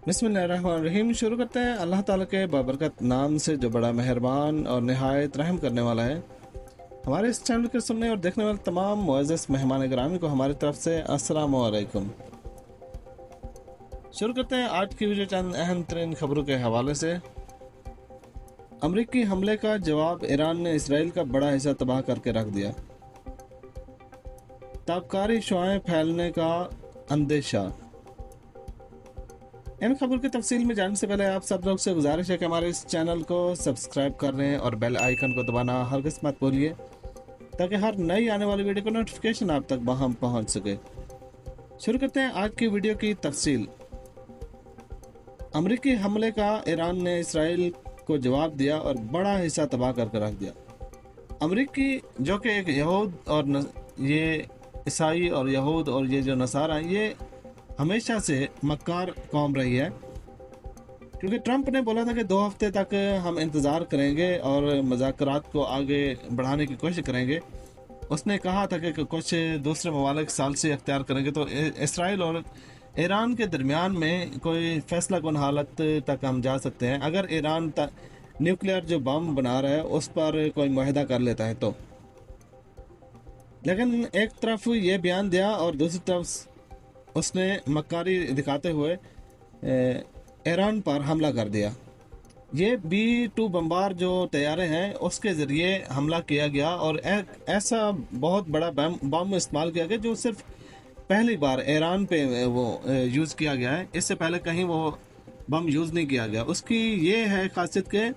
बिस्मिल्लाहिर्रहमानिर्रहीम। शुरू करते हैं अल्लाह ताला के बाबरकत नाम से जो बड़ा मेहरबान और नहायत रहम करने वाला है। हमारे इस चैनल के सुनने और देखने वाले तमाम मुअज़्ज़ज़ मेहमान गिरामी को हमारी तरफ से अस्सलामु अलैकुम। शुरू करते हैं आज की वीडियो चंद अहम तरीन खबरों के हवाले से। अमरीकी हमले का जवाब, ईरान ने इसराइल का बड़ा हिस्सा तबाह करके रख दिया। ताबकारी शुआएं फैलने का अंदेशा। इन खबर की तफसील में जानने से पहले आप सब लोग से गुजारिश है कि हमारे इस चैनल को सब्सक्राइब कर लें और बेल आइकन को दबाना हरगिज़ मत भूलिए, ताकि हर नई आने वाली वीडियो का नोटिफिकेशन आप तक वहां पहुंच सके। शुरू करते हैं आज की वीडियो की तफसील। अमरीकी हमले का ईरान ने इसराइल को जवाब दिया और बड़ा हिस्सा तबाह करके रख दिया। अमरीकी जो कि एक यहूद और ये ईसाई और यहूद और ये जो नसारा हैं, ये हमेशा से मक्कार कौम रही है, क्योंकि ट्रंप ने बोला था कि 2 हफ्ते तक हम इंतज़ार करेंगे और मुज़ाकरात को आगे बढ़ाने की कोशिश करेंगे। उसने कहा था कि कुछ दूसरे ममालिक सालसी अख्तियार करेंगे तो इसराइल और ईरान के दरमियान में कोई फैसला कुन हालत तक हम जा सकते हैं, अगर ईरान न्यूक्लियर जो बम बना रहा है उस पर कोई मुआहदा कर लेता है तो। लेकिन एक तरफ ये बयान दिया और दूसरी तरफ उसने मक्कारी दिखाते हुए ईरान पर हमला कर दिया। ये B-2 बम्बार जो तैयारे हैं उसके ज़रिए हमला किया गया और ऐसा बहुत बड़ा बम इस्तेमाल किया गया जो सिर्फ पहली बार ईरान पे वो यूज़ किया गया है। इससे पहले कहीं वो बम यूज़ नहीं किया गया। उसकी ये है खासियत कि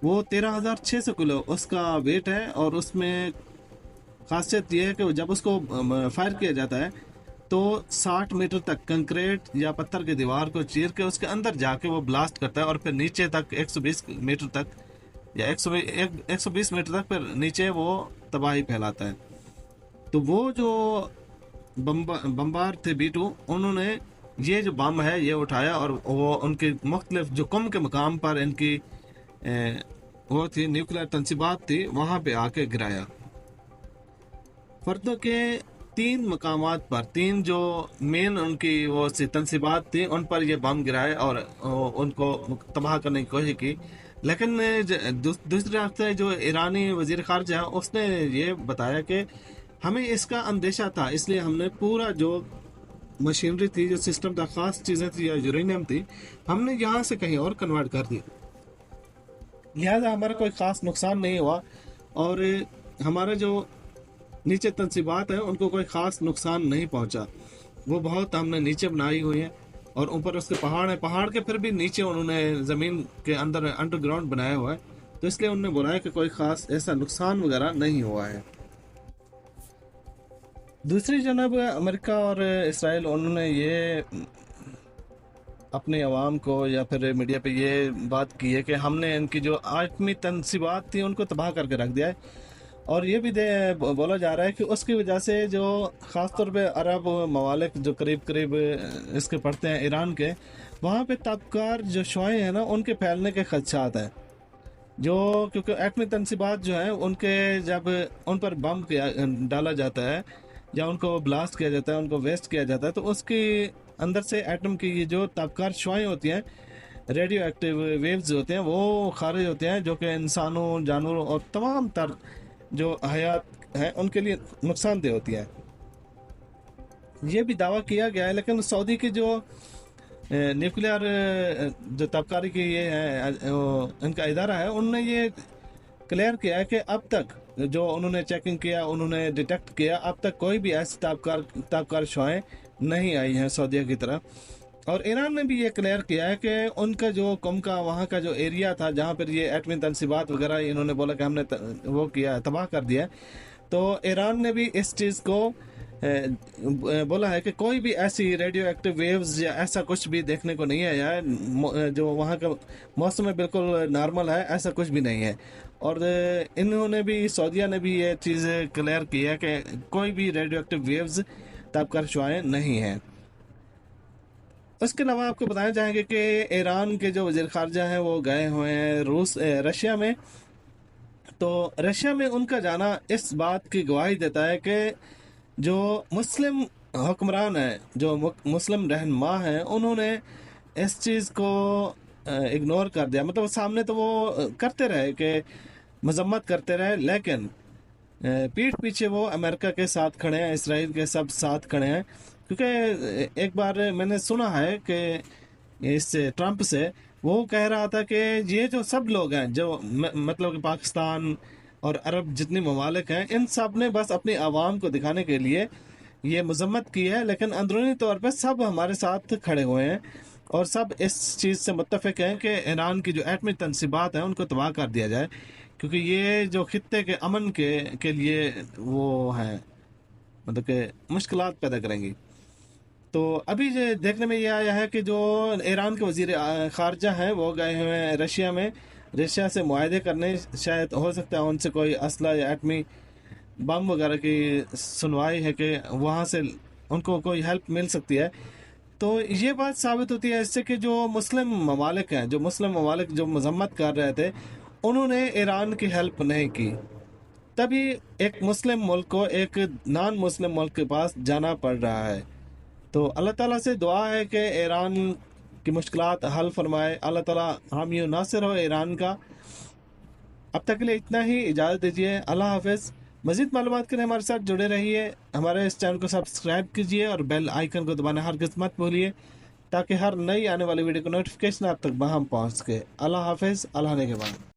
वो 13,600 किलो उसका वेट है, और उसमें खासियत ये है कि जब उसको फायर किया जाता है तो 60 मीटर तक कंक्रीट या पत्थर की दीवार को चीर के उसके अंदर जाके वो ब्लास्ट करता है और फिर नीचे तक 120 मीटर तक या 120 मीटर तक फिर नीचे वो तबाही फैलाता है। तो वो जो बम्बार थे B-2, उन्होंने ये जो बम है ये उठाया और वो उनके मुख्तलिफ जो कम के मकाम पर इनकी वो थी न्यूक्लियर तंसीबात थी, वहाँ पे आके गिराया। फर्दों के 3 मकामात पर, 3 जो मेन उनकी वो तंसीबात थी उन पर ये बम गिराए और उनको तबाह करने की कोशिश की। लेकिन दूसरी तरफ से जो ईरानी वजीर खारजा है उसने ये बताया कि हमें इसका अंदेशा था, इसलिए हमने पूरा जो मशीनरी थी, जो सिस्टम था, ख़ास चीज़ें थी या यूरेनियम थी, हमने यहाँ से कहीं और कन्वर्ट कर दी, लिहाजा हमारा कोई ख़ास नुकसान नहीं हुआ और हमारे जो नीचे तंसीबात है उनको कोई ख़ास नुकसान नहीं पहुंचा। वो बहुत हमने नीचे बनाई हुई है और ऊपर उसके पहाड़ है, पहाड़ के फिर भी नीचे उन्होंने ज़मीन के अंदर अंडरग्राउंड बनाया हुआ है, तो इसलिए उन्होंने बोला है कि कोई ख़ास ऐसा नुकसान वगैरह नहीं हुआ है। दूसरी जानब अमेरिका और इसराइल, उन्होंने ये अपने अवाम को या फिर मीडिया पे ये बात की है कि हमने इनकी जो आटमी तंसीबात थी उनको तबाह करके रख दिया है, और ये भी बोला जा रहा है कि उसकी वजह से जो ख़ासतौर पे अरब ममालिक जो करीब करीब इसके पड़ते हैं ईरान के, वहाँ पे ताबकार जो शुआएं हैं ना उनके फैलने के खदशात हैं, जो क्योंकि एटमी तंसीबात जो है उनके जब उन पर बम डाला जाता है या उनको ब्लास्ट किया जाता है, उनको वेस्ट किया जाता है, तो उसके अंदर से एटम की ये जो ताबकार शुआएं होती हैं, रेडियो एक्टिव वेव्स होते हैं, वो खारिज होते हैं, जो कि इंसानों, जानवरों और तमाम तर जो हयात है उनके लिए नुकसानदेह होती है। ये भी दावा किया गया है, लेकिन सऊदी की जो न्यूक्लियर जो ताबकारी की ये है इनका इदारा है, उन्होंने ये क्लियर किया है कि अब तक जो उन्होंने चेकिंग किया, उन्होंने डिटेक्ट किया, अब तक कोई भी ऐसी ताबकार शुआएं नहीं आई हैं सऊदीया की तरफ। और ईरान ने भी ये क्लियर किया है कि उनका जो कम का वहाँ का जो एरिया था जहाँ पर ये एटमी तंसीबात वगैरह, इन्होंने बोला कि हमने वो किया, तबाह कर दिया, तो ईरान ने भी इस चीज़ को बोला है कि कोई भी ऐसी रेडियो एक्टिव वेव्स या ऐसा कुछ भी देखने को नहीं आया है, जो वहाँ का मौसम में बिल्कुल नॉर्मल है, ऐसा कुछ भी नहीं है। और इन्होंने भी, सऊदीया ने भी ये चीज़ क्लियर की है कि कोई भी रेडियो एक्टिव वेव्स ताबकार शुआएं नहीं हैं। उसके अलावा आपको बताना चाहेंगे कि ईरान के जो वज़ीर ख़ारजा हैं वो गए हुए हैं रशिया में, तो रशिया में उनका जाना इस बात की गवाही देता है कि जो मुस्लिम हुक्मरान हैं, जो मुस्लिम रहनुमा हैं, उन्होंने اس چیز کو اگنور کر دیا. مطلب سامنے تو وہ کرتے رہے کہ مذمت کرتے رہے، لیکن پیٹھ پیچھے وہ امریکہ کے ساتھ کھڑے ہیں، اسرائیل کے سب ساتھ کھڑے ہیں. کیونکہ ایک بار میں نے سنا ہے کہ اس ٹرمپ سے وہ کہہ رہا تھا کہ یہ جو سب لوگ ہیں جو مطلب کہ پاکستان اور عرب جتنی ممالک ہیں، ان سب نے بس اپنی عوام کو دکھانے کے لیے یہ مذمت کی ہے، لیکن اندرونی طور پہ سب ہمارے ساتھ کھڑے ہوئے ہیں اور سب اس چیز سے متفق ہیں کہ ایران کی جو ایٹمی تنصیبات ہیں ان کو تباہ کر دیا جائے، کیونکہ یہ جو خطے کے امن کے لیے وہ ہیں، مطلب کہ مشکلات پیدا کریں گی. تو ابھی جو دیکھنے میں یہ آیا ہے کہ جو ایران کے وزیر خارجہ ہیں وہ گئے ہوئے ہیں رشیا میں، رشیا سے معاہدے کرنے، شاید ہو سکتا ہے ان سے کوئی اسلحہ یا ایٹمی بم وغیرہ کی سنوائی ہے کہ وہاں سے ان کو کوئی ہیلپ مل سکتی ہے. تو یہ بات ثابت ہوتی ہے اس سے کہ جو مسلم ممالک ہیں، جو مسلم ممالک جو مذمت کر رہے تھے، انہوں نے ایران کی ہیلپ نہیں کی. تبھی ایک مسلم ملک کو ایک نان مسلم ملک کے پاس جانا پڑ رہا ہے. تو اللہ تعالیٰ سے دعا ہے کہ ایران کی مشکلات حل فرمائے. اللہ تعالیٰ حامی و ناصر ہو ایران کا. اب تک کے لیے اتنا ہی، اجازت دیجیے، اللہ حافظ. مزید معلومات کے لیے ہمارے ساتھ جڑے رہیے، ہمارے اس چینل کو سبسکرائب کیجیے اور بیل آئیکن کو دبانا ہرگز مت بھولیے تاکہ ہر نئی آنے والی ویڈیو کو نوٹیفیکیشن آپ تک بہم پہنچ سکے. اللہ حافظ. اللہ نے کے بعد